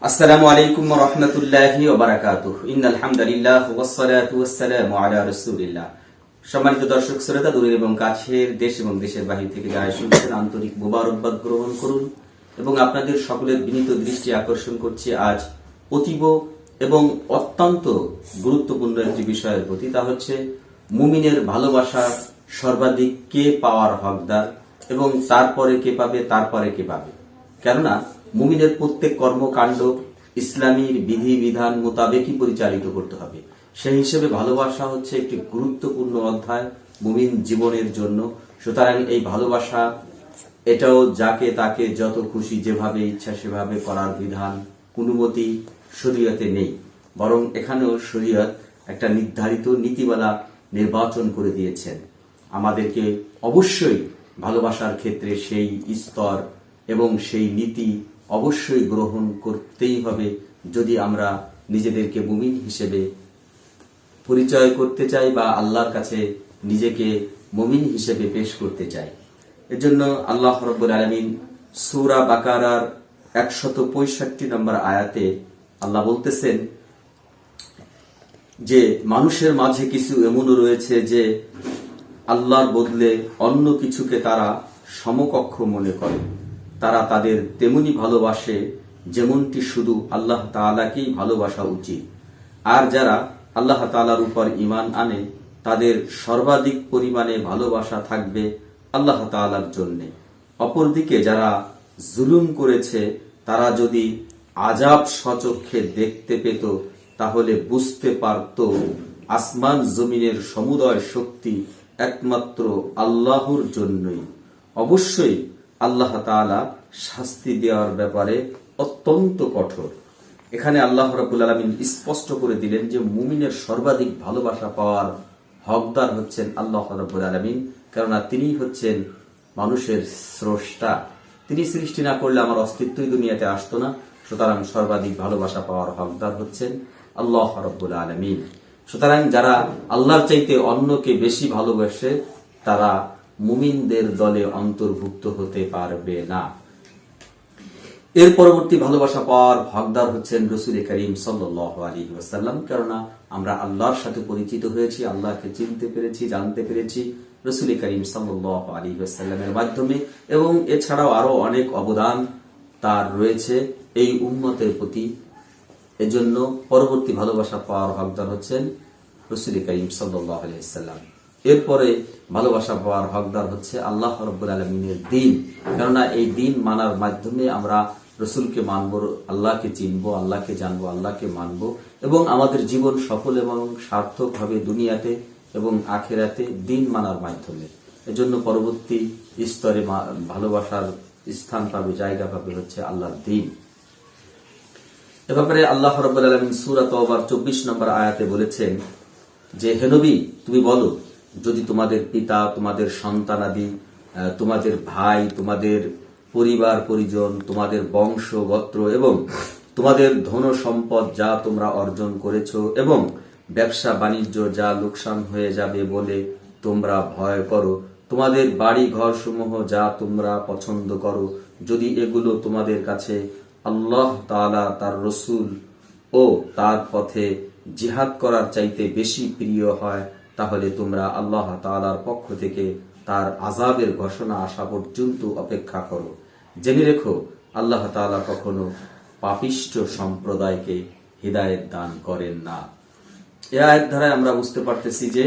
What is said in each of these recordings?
আসসালামু আলাইকুম ওয়া রাহমাতুল্লাহি ওয়া বারাকাতুহু। ইন্নাল হামদালিল্লাহ ওয়াসসালাতু ওয়াসসালামু আলা রাসূলিল্লাহ। সম্মানিত দর্শক শ্রোতা, দূরের এবং কাছের, দেশ এবং দেশের বাহির থেকে যারা শুনছেন, আন্তরিক মোবারকবাদ গ্রহণ করুন এবং আপনাদের সকলের বিনীত দৃষ্টি আকর্ষণ করছি আজ অতীব এবং অত্যন্ত গুরুত্বপূর্ণ একটি বিষয়ের প্রতি। তা হচ্ছে মুমিনের ভালোবাসা সর্বাধিক কে পাওয়ার হকদার এবং তারপরে কে পাবে, তারপরে কে পাবে। কেননা মুমিনের প্রত্যেক কর্মকাণ্ড ইসলামীর বিধিবিধান মোতাবেকই পরিচালিত করতে হবে। সেই হিসেবে ভালোবাসা হচ্ছে একটি গুরুত্বপূর্ণ অধ্যায় মুমিন জীবনের জন্য। সুতরাং এই ভালোবাসা এটাও যাকে তাকে যত খুশি যেভাবে ইচ্ছা সেভাবে করার বিধান কোনোমতেই শরীয়তে নেই, বরং এখানেও শরীয়ত একটা নির্ধারিত নীতিমালা নির্বাচন করে দিয়েছেন। আমাদেরকে অবশ্যই ভালোবাসার ক্ষেত্রে সেই স্তর এবং সেই নীতি অবশ্যই গ্রহণ করতেই হবে যদি আমরা নিজেদেরকে মুমিন হিসেবে পরিচয় করতে চাই বা আল্লাহর কাছে নিজেকে মুমিন হিসেবে পেশ করতে চাই। এজন্য আল্লাহ রাব্বুল আলামিন সূরা বাকারার 165 নম্বর আয়াতে আল্লাহ বলতেছেন যে মানুষের মাঝে কিছু এমনও রয়েছে যে আল্লাহর বদলে অন্য কিছুকে তারা সমকক্ষ মনে করে। তারা তাদের তেমনি ভালোবাসে যেমনটি শুধু আল্লাহ তাআলাকেই ভালোবাসা উচিত। আর যারা আল্লাহ তাআলার উপর ঈমান আনে তাদের সর্বাধিক পরিমাণে ভালোবাসা থাকবে আল্লাহ তাআলার জন্য। অপরদিকে যারা জুলুম করেছে তারা যদি আযাব স্বচক্ষে দেখতে পেত তাহলে বুঝতে পারত আসমান জমিনের সমুদয় শক্তি একমাত্র আল্লাহর জন্যই। অবশ্যই আল্লাহ তাআলা শাস্তি দেওয়ার ব্যাপারে অত্যন্ত কঠোর। এখানে আল্লাহ রাব্বুল আলামিন স্পষ্ট করে দিলেন যে মুমিনের সর্বাধিক ভালোবাসা পাওয়ার হকদার হচ্ছেন আল্লাহ রাব্বুল আলামিন, কেননা তিনিই হচ্ছেন মানুষের স্রষ্টা। তিনি সৃষ্টি না করলে আমার অস্তিত্বই দুনিয়াতে আসতো না। সুতরাং সর্বাধিক ভালোবাসা পাওয়ার হকদার হচ্ছেন আল্লাহ রাব্বুল আলামিন। সুতরাং যারা আল্লাহর চাইতে অন্যকে বেশি ভালোবাসে তারা মুমিনদের দলে অন্তর্ভুক্ত হতে পারবে না। এর পরবর্তী ভালোবাসা পাওয়ার হকদার হচ্ছেন রাসূল করিম সাল্লাল্লাহু আলাইহি ওয়াসাল্লাম, কেননা আমরা আল্লাহর সাথে পরিচিত হয়েছি, আল্লাহকে চিনতে পেরেছি, জানতে পেরেছি রাসূল করিম সাল্লাল্লাহু আলাইহি ওয়াসাল্লামের মাধ্যমে। এবং এছাড়াও আরো অনেক অবদান তার রয়েছে এই উম্মতের প্রতি। এজন্য পরবর্তী ভালোবাসা পাওয়ার হকদার হচ্ছেন রাসূল করিম সাল্লাল্লাহু আলাইহি ওয়াসাল্লাম। এরপরে ভালোবাসা পাওয়ার হকদার হচ্ছে আল্লাহ রাব্বুল আলামিনের দ্বীন, কেননা এই দ্বীন মানার মাধ্যমে আমরা রসুলকে মানব, আল্লাহকে চিনবো, আল্লাহকে জানবো, আল্লাহকে মানবো এবং আমাদের জীবন সফল এবং সার্থক হবে দুনিয়াতে এবং আখিরাতে দ্বীন মানার মাধ্যমে। এজন্য পরবর্তী স্তরে ভালোবাসার স্থান পাবে, জায়গা পাবে হচ্ছে আল্লাহর দ্বীন। এ ব্যাপারে আল্লাহ রাব্বুল আলামিন সূরা তাওবার 24 নম্বর আয়াতে বলেছেন যে হে নবী, তুমি বলো যদি তোমাদের পিতা, তোমাদের সন্তানাদি, তোমাদের ভাই, তোমাদের পরিবার পরিজন, তোমাদের বংশ গোত্র এবং তোমাদের ধন সম্পদ যা তোমরা অর্জন করেছো এবং ব্যবসা বাণিজ্য যা লোকসান হয়ে যাবে বলে তোমরা ভয় করো, তোমাদের বাড়ি ঘর সমূহ যা তোমরা পছন্দ করো, যদি এগুলো তোমাদের কাছে আল্লাহ তাআলা, তার রসুল ও তার পথে জিহাদ করার চাইতে বেশি প্রিয় হয় তাহলে তোমরা আল্লাহ তাআলার পক্ষ থেকে তার আযাবের ঘোষণা আসা পর্যন্ত অপেক্ষা করো। জেনে রেখো আল্লাহ তাআলা কখনো পাপিষ্ঠ সম্প্রদায়কে হিদায়াত দান করেন না। এই আয়াত ধারায় আমরা বুঝতে পারতেছি যে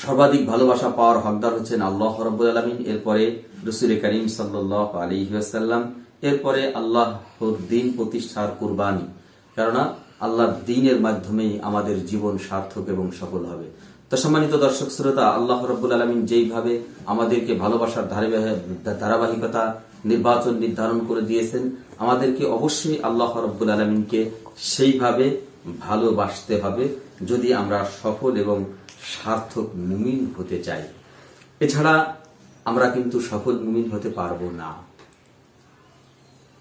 সর্বাধিক ভালোবাসা পাওয়ার হকদার হচ্ছেন আল্লাহ রাব্বুল আলামিন, এরপরে রাসূল করিম সাল্লাল্লাহু আলাইহি ওয়াসাল্লাম, এরপরে আল্লাহর দ্বীন প্রতিষ্ঠার কুরবানি, কেননা আল্লাহর দ্বীনের মাধ্যমেই আমাদের জীবন সার্থক এবং সফল হবে। তো সম্মানিত দর্শক শ্রোতা, আল্লাহ রাব্বুল আলামিন যেইভাবে আমাদেরকে ভালোবাসার ধারাবাহিকতা নির্ধারণ করে দিয়েছেন, আমাদেরকে অবশ্যই আল্লাহ রাব্বুল আলামিনকে সেইভাবে ভালোবাসতে হবে যদি আমরা সফল এবং সার্থক মুমিন হতে চাই। এছাড়া আমরা কিন্তু সফল মুমিন হতে পারবো না।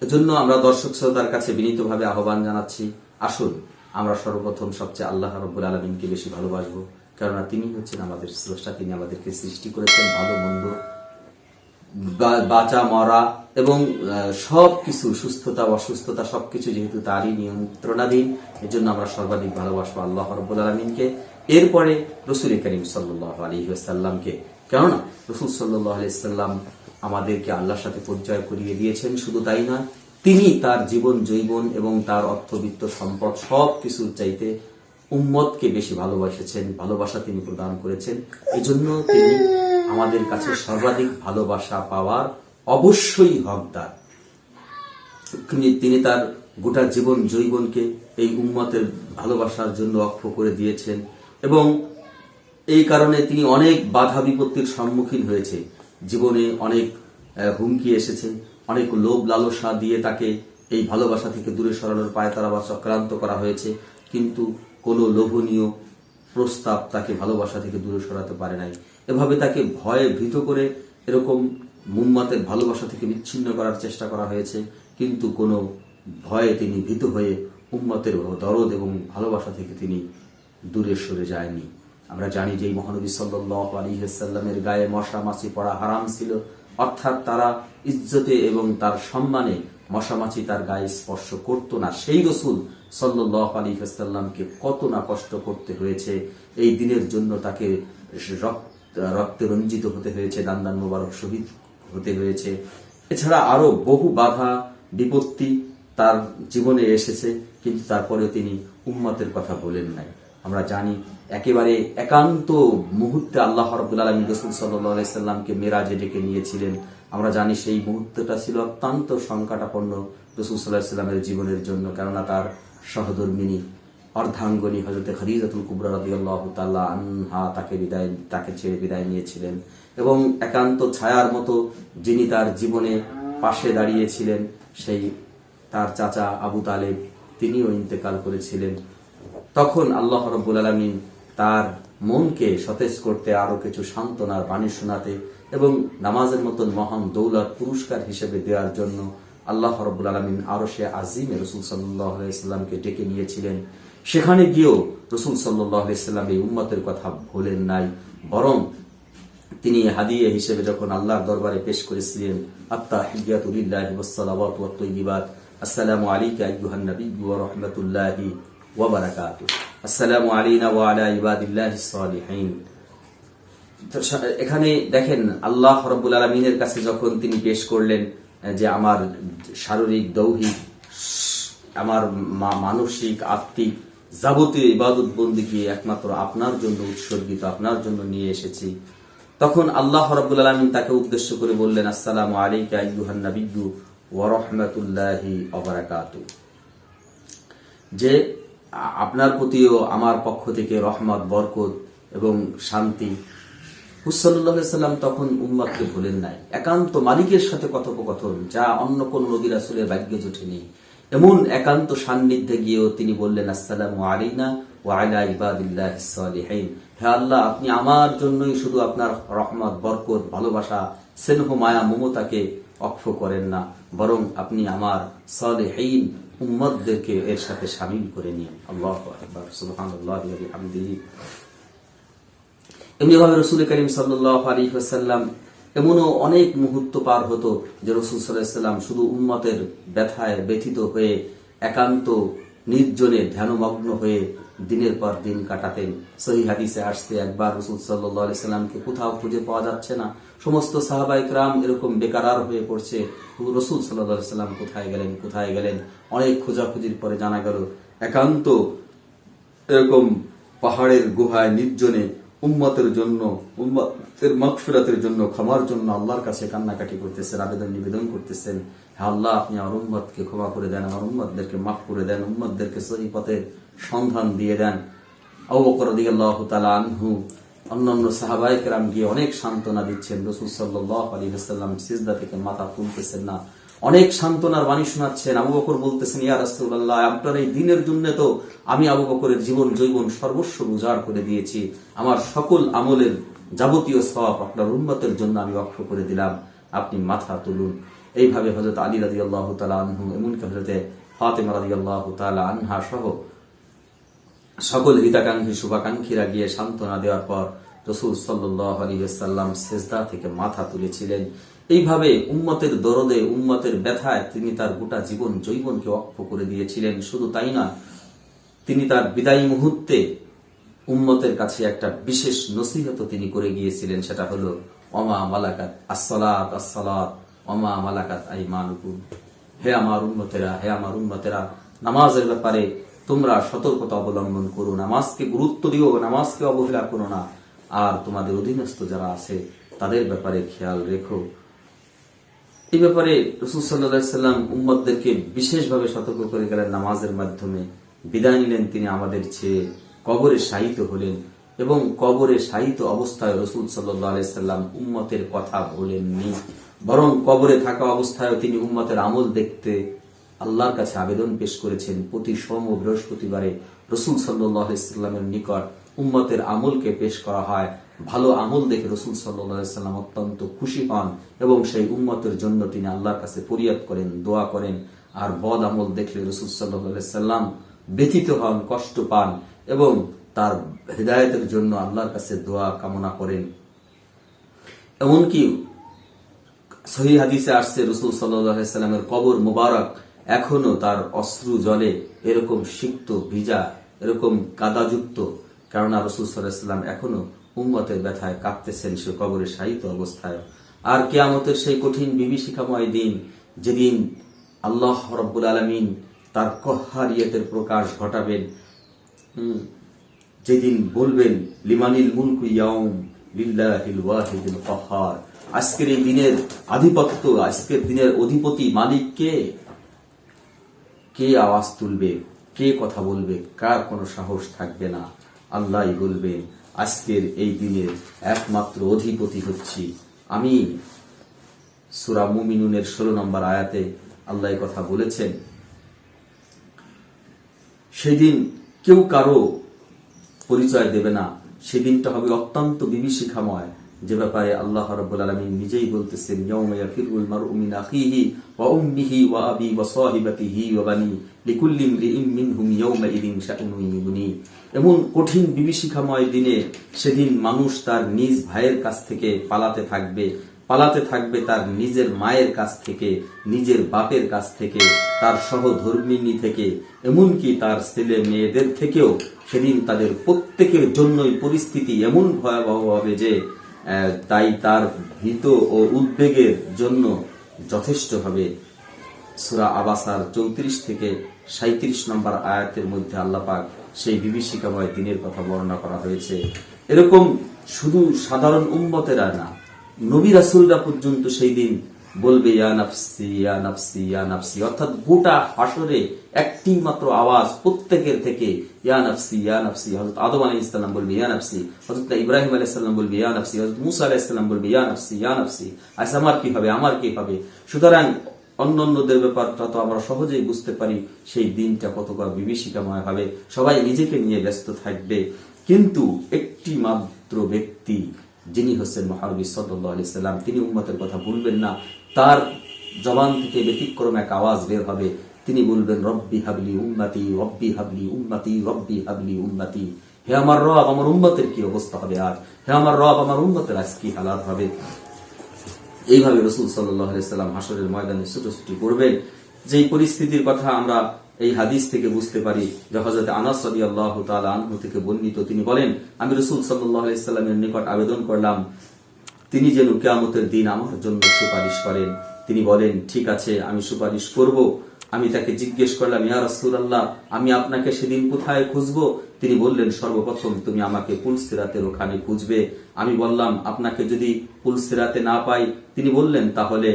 এজন্য আমরা দর্শক শ্রোতার কাছে বিনীতভাবে আহ্বান জানাচ্ছি, আসুন আমরা সর্বপ্রথম সবচেয়ে আল্লাহ রাব্বুল আলামিনকে বেশি ভালোবাসবো, কেননা তিনি হচ্ছেন আমাদের স্রষ্টা, তিনি আমাদেরকে সৃষ্টি করেছেন, ভালো মন্দ বাঁচা মরা এবং সবকিছু, সুস্থতা অসুস্থতা সবকিছু যেহেতু তারই নিয়ন্ত্রণাধীন, এজন্য আমরা সর্বাধিক ভালোবাসবো আল্লাহ রাব্বুল আলামিনকে, এরপরে রসুল করিম সাল্লাল্লাহু আলাইহি ওয়াসাল্লামকে। কেননা রসুল সাল্লাল্লাহু আলাইহি ওয়াসাল্লাম আমাদেরকে আল্লাহর সাথে পরিচয় করিয়ে দিয়েছেন। শুধু তাই নয়, তিনি তার জীবন জৈবন এবং তার অর্থবিত্ত সম্পদ সবকিছুর চাইতে উম্মতকে বেশি ভালোবাসেছেন, ভালোবাসা তিনি প্রদান করেছেন। এজন্য তিনি আমাদের কাছে সর্বাধিক ভালোবাসা পাওয়ার অবশ্যই হকদার। তিনি তার গোটা জীবন জৈবনকে এই উম্মতের ভালোবাসার জন্য অক্ষ করে দিয়েছেন এবং এই কারণে তিনি অনেক বাধা বিপত্তির সম্মুখীন হয়েছে। জীবনে অনেক হুমকি এসেছে, অনেক লোভ লালসা দিয়ে তাকে এই ভালোবাসা থেকে দূরে সরানোর পায়তারা বা চক্রান্ত করা হয়েছে, কিন্তু কোনো লোভনীয় প্রস্তাব তাকে ভালোবাসা থেকে দূরে সরাতে পারে নাই। এভাবে তাকে ভয়ে ভীত করে এরকম উম্মতের ভালোবাসা থেকে বিচ্ছিন্ন করার চেষ্টা করা হয়েছে, কিন্তু কোনো ভয়ে তিনি ভীত হয়ে উম্মতের দরদ এবং ভালোবাসা থেকে তিনি দূরে সরে যায়নি। আমরা জানি যে মহানবী সাল্লাল্লাহু আলাইহি ওয়াসাল্লামের গায়ে মশা মাছি পড়া হারাম ছিল, অর্থাৎ তারা ইজ্জতে এবং তার সম্মানে মশা মাছি তার গায়ে স্পর্শ করত না। সেই রাসূল সাল্লাল্লাহু আলাইহি ওয়াসাল্লামকে কত না কষ্ট করতে হয়েছে, এই দিনের জন্য তাকে রক্তে রঞ্জিত হতে হয়েছে, দান্দান মোবারক শহীদ হতে হয়েছে। এছাড়া আরো বহু বাধা বিপত্তি তার জীবনে এসেছে, কিন্তু তারপরে তিনি উম্মতের কথা বলেন নাই। আমরা জানি একেবারে একান্ত মুহূর্তে আল্লাহ রাব্বুল আলামিন রাসূল সাল্লাল্লাহু আলাইহি সাল্লামকে মেরাজে ডেকে নিয়েছিলেন। আমরা জানি সেই মুহূর্তটা ছিল অত্যন্ত সংকটাপন্ন রাসূল সাল্লাল্লাহু আলাইহি সাল্লামের জীবনের জন্য, কেননা তার সহধর্মিনী অর্ধাঙ্গনী হযরত খাদিজাতুল কুবরা রাদিয়াল্লাহু তাআলা আনহা তাকে ছেড়ে বিদায় নিয়েছিলেন এবং একান্ত ছায়ার মতো যিনি তার জীবনে পাশে দাঁড়িয়েছিলেন সেই তার চাচা আবু তালেব, তিনিও ইন্তেকাল করেছিলেন। তখন আল্লাহ রাব্বুল আলামিন তার মনকে সতেজ করতে, আরো কিছু সান্ত্বনার বাণী শোনাতে এবং নামাজের মতন মহান দৌলত পুরস্কার হিসেবে দেওয়ার জন্য আল্লাহ রাব্বুল আলামিন আরশে আজিমে রাসূল সাল্লাল্লাহু আলাইহি সাল্লামকে ডেকে নিয়েছিলেন। সেখানে গিয়েও রাসূল সাল্লাল্লাহু আলাইহি সাল্লাম এই উম্মতের কথা ভোলেন নাই, বরং তিনি হাদিয়া হিসেবে যখন আল্লাহর দরবারে পেশ করেছিলেন, আত-তাহিয়াতু লিল্লাহি ওয়াস-সালাওয়াতু ওয়াত-তাইয়্যিবাত, আসসালামু আলাইকা আইয়ুহান নাবিয়্যু ওয়া রাহমাতুল্লাহি ওয়া বারাকাতুহু, আসসালামু আলাইনা ওয়া আলা ইবাদিল্লাহিস সালিহিন। এখানে দেখেন আল্লাহ রাব্বুল আলামিনের কাছে যখন তিনি পেশ করলেন যে আমার শারীরিক দৌহিক, আমার মানসিক আত্মিক যাবতীয় ইবাদত বন্দেগী একমাত্র আপনার জন্য উৎসর্গিত, আপনার জন্য নিয়ে এসেছি, তখন আল্লাহ রাব্বুল আলামিন তাকে উদ্দেশ্য করে বললেন, আসসালামু আলাইকা আইয়ুহান নাবিয়্যু ওয়া রাহমাতুল্লাহি ওয়া বারাকাতুহু, যে আপনার প্রতিও আমার পক্ষ থেকে রহমত, বরকত এবং শান্তি। সাল্লাল্লাহু আলাইহি সাল্লাম তখন উম্মতকে ভুলেন নাই। একান্ত মালিকের সাথে কথোপকথন, যা অন্য কোন নবী রাসূলের ভাগ্যে জোটেনি। এমন একান্ত সান্নিধ্যে গিয়েও তিনি বললেন, আসসালামু আলাইনা ওয়া আলা ইবাদিল্লাহিস সালিহিন, হে আল্লাহ, আপনি আমার জন্যই শুধু আপনার রহমত, বরকত, ভালোবাসা, স্নেহ, মায়া, মমতাকে অক্ষ করেন না, বরং আপনি আমার সালিহিন উম্মতদেরকে এর সাথে শামিল করে নিন। আল্লাহু আকবার, সুবহানাল্লাহি ওয়া বিহামদিহি। এমনিভাবে রাসূল করিম সাল্লাল্লাহু আলাইহি ওয়াসাল্লাম এমনও অনেক মুহূর্ত পার হতো যে রাসূল সাল্লাল্লাহু আলাইহি ওয়াসাল্লাম শুধু উম্মতের ব্যথায় ব্যথিত হয়ে একান্ত নির্জনে ধ্যানমগ্ন হয়ে দিনের পর দিন কাটাতেন। সহিহ হাদিসে আসছে, একবার রাসূল সাল্লাল্লাহু আলাইহি ওয়াসাল্লামকে কোথাও খুঁজে পাওয়া যাচ্ছে না, সমস্ত সাহাবায়ে কেরাম এরকম বেকারার হয়ে পড়ছে, রাসূল সাল্লাল্লাহু আলাইহি ওয়াসাল্লাম কোথায় গেলেন। অনেক খোঁজাখুঁজির পরে জানা গেল একান্ত এরকম পাহাড়ের গুহায় নির্জনে উম্মতের জন্য, উম্মতের মাগফিরাতের জন্য, ক্ষমার জন্য আল্লাহর কাছে কান্নাকাটি করতেছেন, আবেদন নিবেদন করতেছেন, হে আল্লাহ, আপনি আমার উম্মতকে ক্ষমা করে দেন, আমার উম্মতদেরকে মাফ করে দেন, উম্মতদেরকে সহি পথের সন্ধান দিয়ে দেন। আবু বকর রাদিয়াল্লাহু তাআলা আনহু, অন্যান্য সাহাবায়ে কেরাম গিয়ে অনেক সান্ত্বনা দিচ্ছেন। রাসূল সাল্লাল্লাহু আলাইহি ওয়াসাল্লাম সিজদা থেকে মাথা তুলতেছেন না, অনেক সান্ত্বনার বাণী শোনাচ্ছেন। আবু বকর বলতেছেন, ইয়া রাসূলুল্লাহ, আপনার এই দ্বীনের জন্য তো আমি আবু বকরের জীবন জৈবন সর্বস্ব উজাড় করে দিয়েছি, আমার সকল আমলের যাবতীয় সওয়াব আপনার উম্মতের জন্য আমি ওয়াকফ করে দিলাম, আপনি মাথা তুলুন। এইভাবে হযরত আলী রাদিয়াল্লাহু তাআলা আনহু, এমনকি হযরত ফাতেমা রাদিয়াল্লাহু তাআলা আনহা সহ সকল হিতাকাঙ্ক্ষী শুভাকাঙ্ক্ষীরা গিয়ে সান্ত্বনা দেওয়ার পর রাসূল সাল্লাল্লাহু আলাইহি ওয়াসাল্লাম সিজদা থেকে মাথা তুলেছিলেন। এইভাবে উম্মতের দরদে, উম্মতের ব্যথায় তিনি তার গোটা যৌবনকে অক্ষ করে দিয়েছিলেন। শুধু তাই না, তিনি তার বিদায়ী মুহূর্তে উম্মতের কাছে একটা বিশেষ নসিহত তিনি করে গিয়েছিলেন, সেটা হলো ওমা মালাকাত আসসালাত আসসালাত ওমা মালাকাত আইমানুকুম। হে আমার উম্মতেরা, নামাজের ব্যাপারে তোমরা সতর্কতা অবলম্বন করো, নামাজকে গুরুত্ব দিও, নামাজকে অবহেলা করো না, আর তোমাদের অধীনস্থ যারা আছে তাদের ব্যাপারে খেয়াল রেখো। এই ব্যাপারে রাসূল সাল্লাল্লাহু আলাইহি সাল্লাম উম্মতদেরকে বিশেষভাবে সতর্ক করে গেলেন। নামাজের মাধ্যমে বিদায় নিলেন তিনি আমাদের চেয়ে, কবরে শায়িত হলেন এবং কবরে শায়িত অবস্থায় রাসূল সাল্লাল্লাহু আলাইহি সাল্লাম উম্মতের কথা বলেননি, বরং কবরে থাকা অবস্থায় তিনি উম্মতের আমল দেখতে আল্লাহর কাছে আবেদন পেশ করেছেন। প্রতি সোম ও বৃহস্পতিবারে রাসূল সাল্লাল্লাহু আলাইহি সাল্লামের নিকট উম্মতের আমলকে পেশ করা হয়। ভালো আমল দেখে রাসূল সাল্লাল্লাহু আলাইহি সাল্লাম অত্যন্ত খুশি হন এবং সেই উম্মতের জন্য তিনি আল্লাহর কাছে ফরিয়াদ করেন, দোয়া করেন। আর বদ আমল দেখলে রাসূল সাল্লাল্লাহু আলাইহি সাল্লাম ব্যথিত হন, কষ্ট পান এবং তার হেদায়েতের জন্য আল্লাহর কাছে দোয়া কামনা করেন। এমনকি সহিহ হাদিসে আসছে রাসূল সাল্লাল্লাহু আলাইহি সাল্লামের কবর মোবারক এখনো তার অশ্রু জলে এরকম সিক্ত, ভিজা, এরকম কাদাযুক্ত, কারণ রাসূল সাল্লাল্লাহু আলাইহি সাল্লাম এখনো উম্মতের ব্যথায় কাঁপতেছেন সে কবরে শায়িত অবস্থায়। আর কিয়ামতের সেই কঠিন বিভীষিকাময় দিন, যেদিন আল্লাহ রাব্বুল আলামিন তার কহ্হারিয়তের প্রকাশ ঘটাবেন, যেদিন বলবেন লিমানিল মুলকু ইয়াউম লিল্লাহিল ওয়াহিদিল কাহ্হার, আজকের এই দিনের আধিপত্য, আজকের দিনের অধিপতি মালিক কে? কে আওয়াজ তুলবে, কে কথা বলবে, কার কোনো সাহস থাকবে না? আল্লাহই বলবেন আজকের এই দিনের একমাত্র অধিপতি হচ্ছি আমি। সূরা মুমিনুনের 16 নম্বর আয়াতে আল্লাহ কথা বলেছেন। সেদিন কেউ কারো পরিচয় দেবে না, সেদিনটা হবে অত্যন্ত বিভীষিকাময়, যে ব্যাপারে আল্লাহ রাব্বুল আলামিন নিজেই বলতেছেন ইয়াউমা ইয়াফিরুল মারউ মিন আখিহি ওয়া উম্মিহি ওয়া আবি ওয়া সাহিবাতিহি ওয়া বানি লিকুল্লি ইমরিইন মিনহুম ইয়াউমা ইদিন শাআনুন ইউগনি। এমন কঠিন বিভীষিকাময় দিনে সেদিন মানুষ তার নিজ ভাইয়ের কাছ থেকে পালাতে থাকবে তার নিজের মায়ের কাছ থেকে, নিজের বাপের কাছ থেকে, তার সহধর্মিণী থেকে, এমনকি তার ছেলে মেয়েদের থেকেও। সেদিন তাদের প্রত্যেকের জন্যই পরিস্থিতি এমন ভয়াবহ হবে যে তাই তার ভীত ও উদ্বেগের জন্য যথেষ্ট হবে। সূরা আবাসার 34 থেকে 37 নম্বর আয়াতের মধ্যে আল্লাহ পাক সেই বিভীষিকাময় দিনের কথা বর্ণনা করা হয়েছে। এরকম শুধু সাধারণ উম্মতেরা না, নবী রাসূলরা পর্যন্ত সেই দিন বলবে ইয়া নাফসি ইয়া নাফসি ইয়া নাফসি, অর্থাৎ গোটা হাসরে একটি মাত্র আওয়াজ প্রত্যেকের থেকে ইয়া নাফসি ইয়া নাফসি। হযরত আদম আলাইহিস সালাম বলবে ইয়া নাফসি, হযরত ইব্রাহিম আলাইহিস সালাম বলবে ইয়া নাফসি, হযরত মুসা আলাইহিস সালাম বলবে ইয়া নাফসি ইয়া নাফসি। আচ্ছা আমার কি হবে, আমার কি হবে? সুতরাং অন্যদের ব্যাপারটা তো আমরা সহজেই বুঝতে পারি সেই দিনটা কতটা বিভীষিকাময় হবে, সবাই নিজেকে নিয়ে ব্যস্ত থাকবে। কিন্তু একটি মাত্র ব্যক্তি, যিনি হচ্ছেন মহানবী সাল্লাল্লাহু আলাইহি সাল্লাম, তিনি উম্মতের কথা বলবেন না। তার জবান থেকে ব্যতিক্রম এক আওয়াজ বের হবে, তিনি বলবেন রব্বি হাবলি উম্মতি রব্বি হাবলি উম্মতি রব্বি হাবলি উম্মতি। হে আমার রব, আমার উম্মতের কি অবস্থা হবে আজ? হে আমার রব, আমার উম্মতের আজ কি হালাত হবে? এইভাবে রাসূল সাল্লাল্লাহু আলাইহি সাল্লাম হাসরের ময়দানে ছুটোছুটি করবেন। যেই পরিস্থিতির কথা আমরা এই হাদিস থেকে বুঝতে পারি, যে হযরত আনাস রাদিয়াল্লাহু তাআলা আনহু থেকে বর্ণিত, তিনি বলেন আমি রাসূল সাল্লাল্লাহু আলাইহি সাল্লামের নিকট আবেদন করলাম তিনি যেন কিয়ামতের দিন আমার জন্য সুপারিশ করেন। তিনি বলেন ঠিক আছে, আমি সুপারিশ করব। আমি তাকে জিজ্ঞেস করলাম ইয়া রাসূলুল্লাহ, আমি আপনাকে সেদিন কোথায় খুঁজবো? তিনি বললেন সর্বপ্রথম তুমি আমাকে পুলসিরাতের ওখানে খুঁজবে। আমি বললাম আপনাকে যদি পুলসিরাতে না পাই? তিনি বললেন তাহলে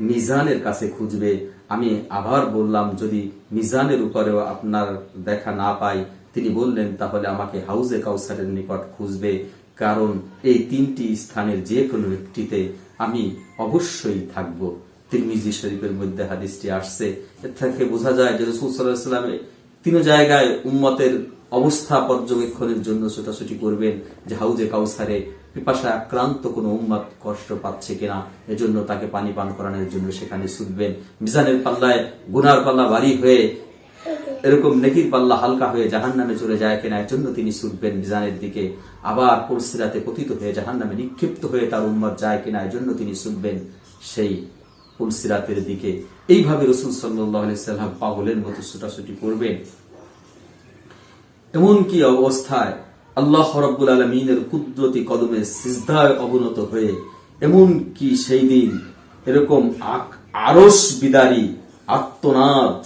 মিজানের কাছে খুঁজবে। আমি আবার বললাম যদি মিজানের উপরেও আপনার দেখা না পাই? তিনি বললেন তাহলে আমাকে হাউজে কাউসারের নিকট খুঁজবে, কারণ এই তিনটি স্থানের যে কোনো একটিতে আমি অবশ্যই থাকব। তিরমিজি শরীফের মধ্যে হাদিসটি আসছে। এর থেকে বোঝা যায় যে রাসূল সাল্লাল্লাহু আলাইহি ওয়াসাল্লাম তিন জায়গায় উম্মতের অবস্থা পর্যবেক্ষণের জন্য ছোটাছুটি করবেন, যে হাউজে কাউসারে পিপাসায় আক্রান্ত কোনো উম্মত কষ্ট পাচ্ছে কিনা, এজন্য তাকে পানি পান করানোর জন্য সেখানে ছুটবেন। মিজানের পাল্লায় গুনার পাল্লা ভারী হয়ে এরকম নেকির পাল্লা হালকা হয়ে জাহান্নামে চলে যায় কিনা, এর জন্য তিনি ছুটবেন মিজানের দিকে। আবার পুলসিরাতে পতিত হয়ে জাহান্নামে নিক্ষিপ্ত হয়ে তার উম্মত যায় কিনা, এর জন্য তিনি ছুটবেন। সেই পুলসিরাতের দিকে। এইভাবে রাসূল সাল্লাল্লাহু আলাইহি সাল্লাম পাগলের মতো ছুটাছুটি করবেন। এমন কি অবস্থায় আল্লাহ রাব্বুল আলামিনের কুদরতি কদমে সিজদায় অবনত হয়ে, এমন কি সেই দিন এরকম আরশ বিদারী আর্তনাদ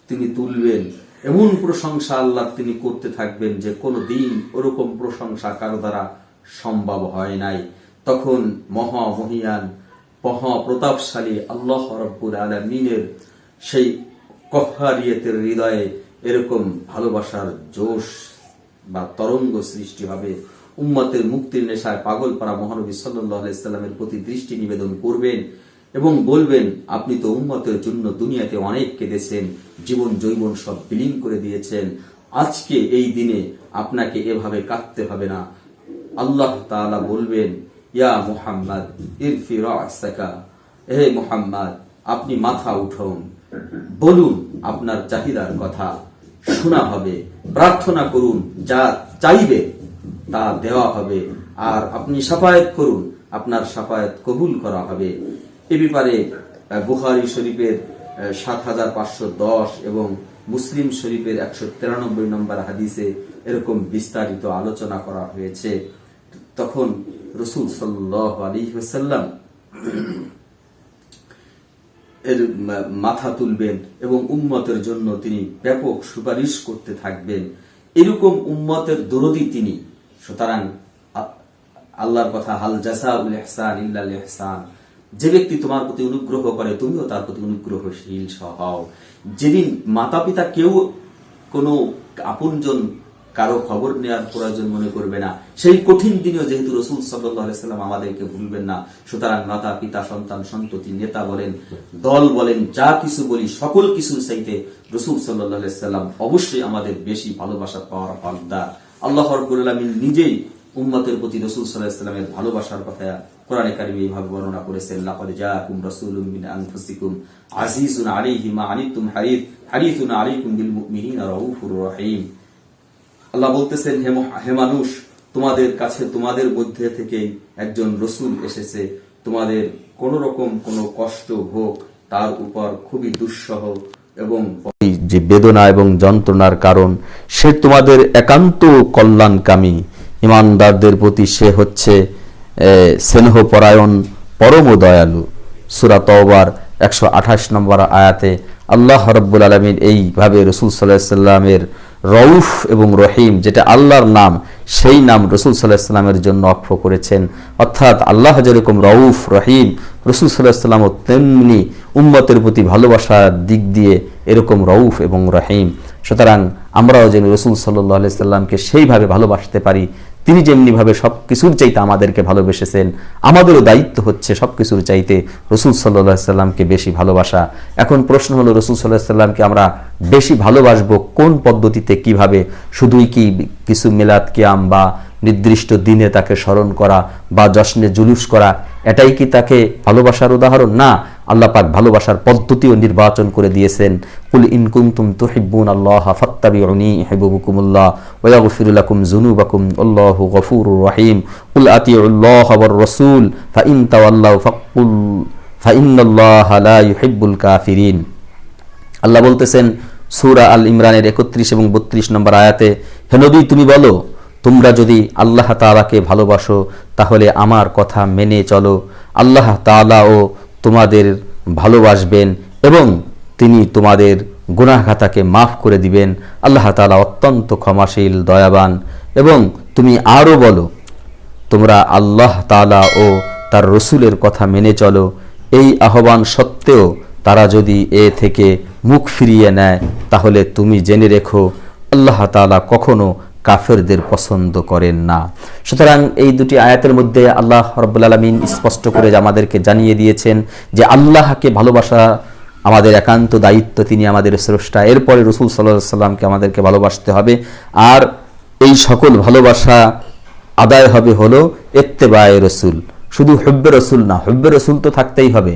তিনি তুলবেন, এমন প্রশংসা আল্লাহ তিনি করতে থাকবেন যে কোনো দিন ওরকম প্রশংসা কারো দ্বারা সম্ভব হয় নাই। তখন মহামহিয়ান মহাপ্রতাপশালী আল্লাহ রাব্বুল আলামিনের সেই কহ্হারিয়তের হৃদয়ে এরকম ভালোবাসার জোশ বা তরঙ্গ সৃষ্টি হবে। উম্মতের মুক্তির নেশায় পাগল পারা মহানবী সাল্লাল্লাহু আলাইহি সাল্লামের প্রতি দৃষ্টি নিবেদন করবেন এবং বলবেন, আপনি তো উম্মতের জন্য দুনিয়াতে অনেক কেঁদেছেন, জীবন যৌবন সব বিলীন করে দিয়েছেন, আজকে এই দিনে আপনাকে এভাবে কাঁদতে হবে না। আল্লাহ তাআলা বলবেন, ইয়া মুহাম্মদ ইরফি রাসাকা, হে মুহাম্মদ আপনি মাথা উঠান, বলুন আপনার চাহিদার কথা, শোনা হবে, প্রার্থনা করুন, যা চাইবে তা দেওয়া হবে, আর আপনি শাফায়াত করুন, আপনার শাফায়াত কবুল করা হবে। এ ব্যাপারে বুখারী শরীফের ৭৫১০ এবং মুসলিম শরীফের ১৯৩ নম্বর হাদিসে এরকম বিস্তারিত আলোচনা করা হয়েছে। তখন রাসূল সাল্লাল্লাহু আলাইহি ওয়াসাল্লাম এর মাথা তুলবেন এবং উম্মতের জন্য তিনি ব্যাপক সুপারিশ করতে থাকবেন। এরকম উম্মতের দরদি তিনি। সুতরাং আল্লাহর কথা, হাল জাযাউল ইহসান ইল্লাল ইহসান, যে ব্যক্তি তোমার প্রতি অনুগ্রহ করে তুমিও তার প্রতি অনুগ্রহশীল হও। যেদিন মাতা পিতা কেউ কোনো আপনজন কারো খবর নেওয়ার প্রয়োজন মনে করবে না, সেই কঠিন দিনেও যেহেতু রাসূল সাল্লাল্লাহু আলাইহি সাল্লাম আমাদেরকে ভুলবেন না, সুতরাং মাতা পিতা সন্তান সন্ততি নেতা বলেন দল বলেন যা কিছু বলি সকল কিছুর চাইতে রাসূল সাল্লাল্লাহু আলাইহি সাল্লাম অবশ্যই আমাদের বেশি ভালোবাসা পাওয়ার হকদার। আল্লাহ রাব্বুল আলামিন নিজেই উম্মতের প্রতি রাসূল সাল্লাল্লাহু আলাইহি সাল্লামের ভালোবাসার কথা কোরআনে কারিমে এইভাবে বর্ণনা করেছেন, লাকাদ জাআকুম রাসূলুম মিন আনফুসিকুম আজিজুন আলাইহি মা আনিতুম হারিসুন আলাইকুম বিল মুমিনিনা রাউফুর রহিম। আল্লাহ বলতেছেন, হে মানুষ, তোমাদের কাছে তোমাদের মধ্যে থেকে একজন রসুল এসেছে, তোমাদের কোন রকম কোন কষ্ট ভোগ তার উপর খুবই দুঃসহ এবং যে বেদনা এবং যন্ত্রণার কারণ, সে তোমাদের একান্ত কল্যাণকামী। ইমানদারদের প্রতি সে হচ্ছে স্নেহপরায়ণ পরম দয়ালু। সূরা তাওবার ১২৮ নম্বর আয়াতে আল্লাহ রাব্বুল আলামিন এইভাবে রাসূল সাল্লাল্লাহু আলাইহি সাল্লামের রউফ এবং রহিম, যেটা আল্লাহর নাম, সেই নাম রাসূল সাল্লাল্লাহু আলাইহি সাল্লামের জন্য অক্ষ করেছেন। অর্থাৎ আল্লাহ যেরকম রউফ রহিম, রাসূল সাল্লাল্লাহু আলাইহি সাল্লামও তেমনি উম্মতের প্রতি ভালোবাসার দিক দিয়ে এরকম রউফ এবং রহিম। সুতরাং আমরাও যেন রাসূল সাল্লাল্লাহু আলাইহি সাল্লামকে সেইভাবে ভালোবাসতে পারি, তিনি যেমনিভাবে সবকিছুর চাইতে আমাদেরকে ভালোবেসেছেন, আমাদেরও দায়িত্ব হচ্ছে সবকিছুর চাইতে রাসূল সাল্লাল্লাহু আলাইহি সাল্লামকে বেশি ভালোবাসা। এখন প্রশ্ন হলো, রাসূল সাল্লাল্লাহু আলাইহি সাল্লামকে আমরা বেশি ভালোবাসবো কোন পদ্ধতিতে, কিভাবে? শুধুই কি কিছু মিলাদ কিয়াম বা নির্দিষ্ট দিনে তাকে স্মরণ করা বা জশ্নে জুলুস করা, এটাই কি তাকে ভালোবাসার উদাহরণ? না, আল্লাহ পাক ভালোবাসার পদ্ধতিও নির্বাচন করে দিয়েছেন। কুল ইন কুনতুম তুহিব্বুনাল্লাহা ফাত্তাবিউনি ইউহিব্বুকুমুল্লাহ ওয়া ইয়াগফির লাকুম যুনুবাকুম আল্লাহু গফুরুর রহিম। কুল আতিউল্লাহা ওয়ার রাসূল ফাইন তাওয়াল্লাউ ফাকুল ফাইন্নাল্লাহা লা ইউহিব্বুল কাফিরিন। আল্লাহ বলতেছেন সূরা আল ইমরানের ৩১ এবং ৩২ নম্বর আয়াতে, হে নবী তুমি বলো, তোমরা যদি আল্লাহ তাআলাকে ভালোবাসো তাহলে আমার কথা মেনে চলো, আল্লাহ তাআলাও তোমাদের ভালোবাসবেন এবং তিনি তোমাদের গুনাহ খাতাকে মাফ করে দিবেন। আল্লাহ তাআলা অত্যন্ত ক্ষমাশীল দয়াবান। এবং তুমি আরো বলো, তোমরা আল্লাহ তাআলা ও তার রাসূলের কথা মেনে চলো। এই আহ্বান সত্ত্বেও তারা যদি এ থেকে মুখ ফিরিয়ে নেয় তাহলে তুমি জেনে রেখো আল্লাহ তাআলা কখনো কাফেরদের পছন্দ করেন না। সুতরাং এই দুটি আয়াতের মধ্যে আল্লাহ রাব্বুল আলামিন স্পষ্ট করে আমাদেরকে জানিয়ে দিয়েছেন যে আল্লাহকে ভালোবাসা আমাদের একান্ত দায়িত্ব, তিনি আমাদের স্রষ্টা। এরপরে রাসূল সাল্লাল্লাহু আলাইহি সাল্লামকে আমাদেরকে ভালোবাসতে হবে। আর এই সকল ভালোবাসা আদায় হবে হলো ইত্তেবায়ে রাসূল, শুধু হুব্বে রাসূল না, হুব্বে রাসূল তো থাকতেই হবে।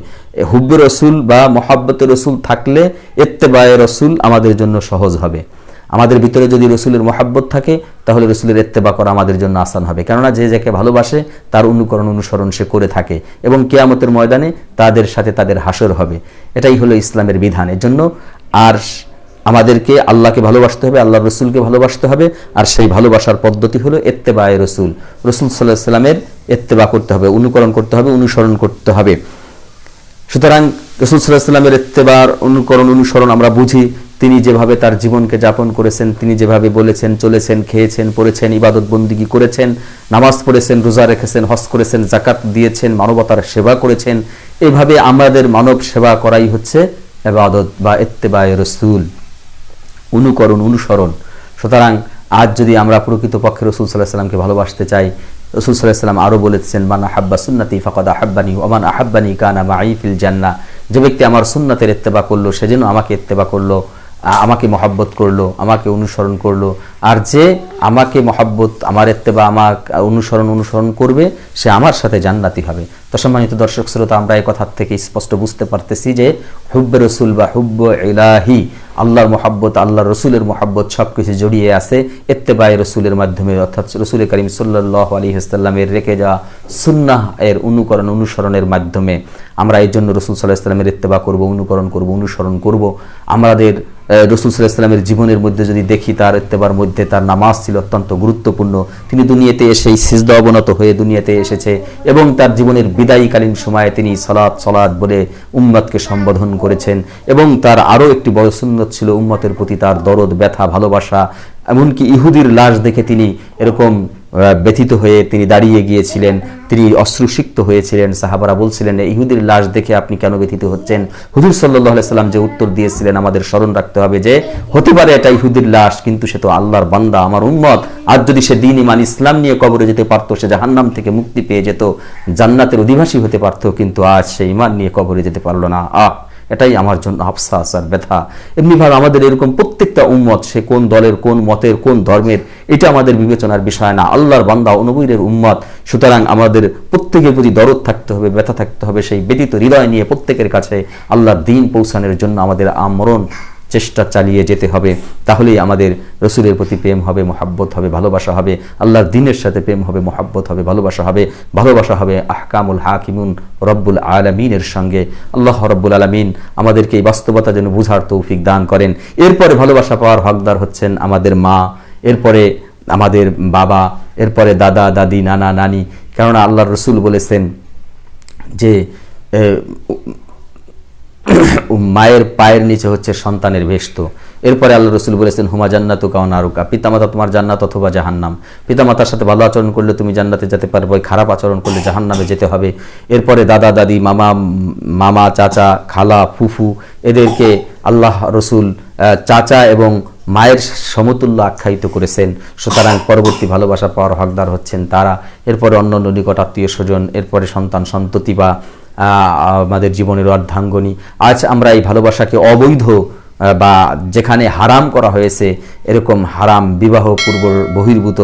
হুব্বে রাসূল বা মুহাব্বতে রাসূল থাকলে ইত্তেবায়ে রাসূল আমাদের জন্য সহজ হবে। আমাদের ভিতরে যদি রসুলের মহাব্বত থাকে তাহলে রসুলের ইত্তেবা করা আমাদের জন্য আসান হবে, কেননা যে যাকে ভালোবাসে তার অনুকরণ অনুসরণ সে করে থাকে এবং কিয়ামতের ময়দানে তাদের সাথে তাদের হাসর হবে। এটাই হলো ইসলামের বিধান। এর জন্য আর আমাদেরকে আল্লাহকে ভালোবাসতে হবে, আল্লাহর রসুলকে ভালোবাসতে হবে, আর সেই ভালোবাসার পদ্ধতি হলো ইত্তেবায়ে রসুল। রসুল সাল্লাল্লাহু আলাইহি ওয়াসাল্লামের ইত্তেবা করতে হবে, অনুকরণ করতে হবে, অনুসরণ করতে হবে। সুতরাং রসুল সাল্লাল্লাহু আলাইহি ওয়াসাল্লামের ইত্তেবার অনুকরণ অনুসরণ আমরা বুঝি তিনি যেভাবে তার জীবনকে যাপন করেছেন, তিনি যেভাবে বলেছেন, চলেছেন, খেয়েছেন, পড়েছেন, ইবাদত বন্দিগি করেছেন, নামাজ পড়েছেন, রোজা রেখেছেন, হজ করেছেন, যাকাত দিয়েছেন, মানবতার সেবা করেছেন। এইভাবে আমাদের মানব সেবা করাই হচ্ছে ইবাদত বা ইত্তেবায়ে রসুল, অনুকরণ অনুসরণ। সুতরাং আজ যদি আমরা প্রকৃতপক্ষে রসুল সাল্লাল্লাহু আলাইহি ওয়াসাল্লামকে ভালোবাসতে চাই, রসুল সাল্লাল্লাহু আলাইহি ওয়াসাল্লাম আরও বলেছেন, মান আহাব্বা সুন্নতি ফাকাদ আহাব্বানি ওয়া মান আহাব্বানি কানা মাই ফিল জান্নাহ। যে ব্যক্তি আমার সুন্নতের ইত্তেবা করলো সে যেন আমাকে ইত্তেবা করলো, আমাকে মহব্বত করলো, আমাকে অনুসরণ করলো। আর যে আমাকে মহব্বত, আমার ইত্তেবা, আমার অনুসরণ করবে সে আমার সাথে জান্নাতি হবে। তো সম্মানিত দর্শক শ্রোতা, আমরা এই কথা থেকে স্পষ্ট বুঝতে পারতেছি যে হুব্বে রসুল বা হুব্ব ইলাহি, আল্লাহর মহাব্বত, আল্লাহর রসুলের মহাব্বত সব কিছু জড়িয়ে আছে ইত্তেবায়ে রসুলের মাধ্যমে, অর্থাৎ রসুল করিম সাল্লাল্লাহু আলাইহি ওয়াসাল্লামের রেখে যাওয়া সুন্নাহ এর অনুকরণ অনুসরণের মাধ্যমে। আমরা এই জন্য রসুল সাল্লাল্লাহু আলাইহি ওয়াসাল্লামের ইত্তেবা করব, অনুকরণ করব, অনুসরণ করব। আমাদের রসুল সাল্লাল্লাহু আলাইহি ওয়াসাল্লামের জীবনের মধ্যে যদি দেখি, তার ইত্তেবার মধ্যে তার নামাজ ছিল অত্যন্ত গুরুত্বপূর্ণ। তিনি দুনিয়াতে এসে সিজদা অবনত হয়ে দুনিয়াতে এসেছে এবং তার জীবনের বিদায়ীকালীন সময়ে তিনি সালাত বলে উম্মতকে সম্বোধন করেছেন। এবং তার আরও একটি বড় সুন্নত ছিল উম্মতের প্রতি তার দরদ, ব্যথা, ভালোবাসা। এমনকি ইহুদির লাশ দেখে তিনি এরকম ব্যথিত হয়ে তিনি দাঁড়িয়ে গিয়েছিলেন, তিনি অশ্রুসিক্ত হয়েছিলেন। সাহাবারা বলছিলেন, ইহুদির লাশ দেখে আপনি কেন ব্যথিত হচ্ছেন? হুজুর সাল্লাল্লাহু আলাইহি সাল্লাম যে উত্তর দিয়েছিলেন আমাদের স্মরণ রাখতে হবে যে হতে পারে এটা ইহুদির লাশ, কিন্তু সে তো আল্লাহর বান্দা, আমার উম্মত। আর যদি সে দ্বীন ঈমান ইসলাম নিয়ে কবরে যেতে পারতো, সে জাহান্নাম থেকে মুক্তি পেয়ে যেত, জান্নাতের অধিবাসী হতে পারতো, কিন্তু আজ সে ঈমান নিয়ে কবরে যেতে পারলো না। এটাই আমার জন্য আফসোস আর ব্যথা। এমনিভাবে আমাদের এরকম প্রত্যেকটা উম্মত, সে কোন দলের, কোন মতের, কোন ধর্মের, এটা আমাদের বিবেচনার বিষয় না, আল্লাহর বান্দা ও নবীর উম্মত। সুতরাং আমাদের প্রত্যেকের প্রতি দরদ থাকতে হবে, ব্যথা থাকতে হবে। সেই ব্যতীত হৃদয় নিয়ে প্রত্যেকের কাছে আল্লাহর দ্বীন পৌঁছানোর জন্য আমাদের আমরণ চেষ্টা চালিয়ে যেতে হবে। তাহলেই আমাদের রসুলের প্রতি প্রেম হবে, মহাব্বত হবে, ভালোবাসা হবে। আল্লাহর দ্বীনের সাথে প্রেম হবে, মহাব্বত হবে, ভালোবাসা হবে। ভালোবাসা হবে আহকামুল হাকিমুন রব্বুল আলামিনের সঙ্গে। আল্লাহ রব্বুল আলামিন আমাদেরকে এই বাস্তবতা যেন বুঝার তৌফিক দান করেন। এরপরে ভালোবাসা পাওয়ার হকদার হচ্ছেন আমাদের মা, এরপরে আমাদের বাবা, এরপরে দাদা দাদি, নানা নানি। কেননা আল্লাহর রসুল বলেছেন যে মায়ের পায়ের নিচে হচ্ছে সন্তানের ভেস্ত। এরপরে আল্লাহ রসুল বলেছেন, হুমা জান্নাতু কাও নারুকা, পিতামাতা তোমার জান্নাত অথবা জাহান্নাম। পিতামাতার সাথে ভালো আচরণ করলে তুমি জান্নাতে যেতে পারবে, খারাপ আচরণ করলে জাহান্নামে যেতে হবে। এরপরে দাদা দাদি, মামা, চাচা, খালা, ফুফু, এদেরকে আল্লাহ রসুল চাচা এবং মায়ের সমতুল্য আখ্যায়িত করেছেন। সুতরাং পরবর্তী ভালোবাসা পাওয়ার হকদার হচ্ছেন তারা। এরপরে অন্যান্য নিকট আত্মীয় স্বজন, এরপরে সন্তান সন্ততি বা আমাদের জীবনের অর্ধাঙ্গনী। আজ আমরা এই ভালোবাসাকে অবৈধ বা যেখানে হারাম করা হয়েছে, এরকম হারাম বিবাহ পূর্ব বহির্ভূত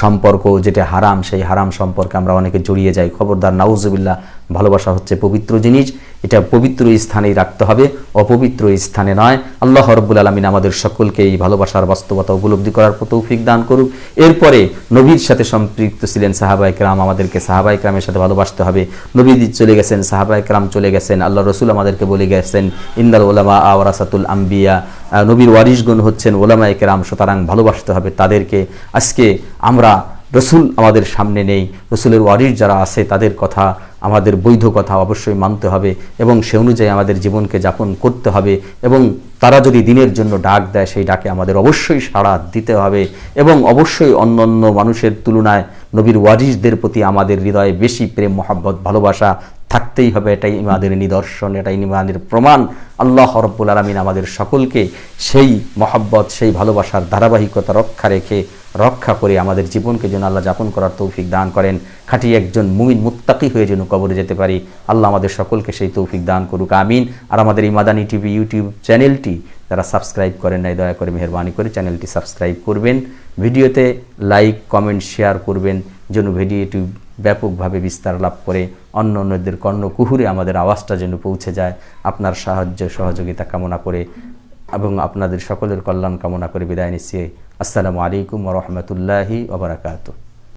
সম্পর্ক যেটা হারাম, সেই হারাম সম্পর্কে আমরা অনেকে জড়িয়ে যাই। খবরদার, নাউজুবিল্লাহ। ভালোবাসা হচ্ছে পবিত্র জিনিস, এটা পবিত্র স্থানেই রাখতে হবে, অপবিত্র স্থানে নয়। আল্লাহ রাব্বুল আলামিন আমাদের সকলকে এই ভালোবাসার বাস্তবতা উপলব্ধি করার তৌফিক দান করুক। এরপরে নবীর সাথে সম্পৃক্ত ছিলেন সাহাবায়ে কেরাম, আমাদেরকে সাহাবায়ে কেরামের সাথে ভালোবাসতে হবে। নবী চলে গেছেন, সাহাবায়ে কেরাম চলে গেছেন, আল্লাহ রসুল আমাদেরকে বলে গেছেন, ইন্নাল উলামা ওয়ারাসাতুল আম্বিয়া, নবীর ওয়ারিসগণ হচ্ছেন ওলামায়ে কেরাম। সুতরাং ভালোবাসতে হবে তাদেরকে। আজকে আমরা রসুল আমাদের সামনে নেই, রসুলের ওয়ারিস যারা আছে তাদের কথা, আমাদের বৈধ কথা অবশ্যই মানতে হবে এবং সে অনুযায়ী আমাদের জীবনকে যাপন করতে হবে। এবং তারা যদি দিনের জন্য ডাক দেয়, সেই ডাকে আমাদের অবশ্যই সাড়া দিতে হবে এবং অবশ্যই অন্যান্য মানুষের তুলনায় নবীর ওয়ারিসদের প্রতি আমাদের হৃদয়ে বেশি প্রেম, মহাব্বত, ভালোবাসা থাকতেই হবে। এটাই ইমানের নিদর্শন, এটাই ইমানের প্রমাণ। আল্লাহ রাব্বুল আলামিন আমাদের সকলকে সেই মহাব্বত, সেই ভালোবাসার ধারাবাহিকতা রক্ষা করে আমাদের জীবনকে যেন আল্লাহ যাপন করার তৌফিক দান করেন। খাঁটি একজন মুমিন মুত্তাকি হয়ে যেন কবরে যেতে পারি। আল্লাহ আমাদের সকলকে সেই তৌফিক দান করুক, আমিন। আর আমাদের এই মাদানী টিভি ইউটিউব চ্যানেলটি যারা সাবস্ক্রাইব করেন নাই, দয়া করে মেহেরবানি করে চ্যানেলটি সাবস্ক্রাইব করবেন। ভিডিওতে লাইক, কমেন্ট, শেয়ার করবেন যেন ভিডিওটি ব্যাপকভাবে বিস্তার লাভ করে অন্যদের কর্ণকুহুরে আমাদের আওয়াজটা যেন পৌঁছে যায়। আপনার সাহায্য সহযোগিতা কামনা করে এবং আপনাদের সকলের কল্যাণ কামনা করে বিদায় নিচ্ছি। আসসালামু আলাইকুম ওয়া রাহমাতুল্লাহি ওয়া বারাকাতুহু।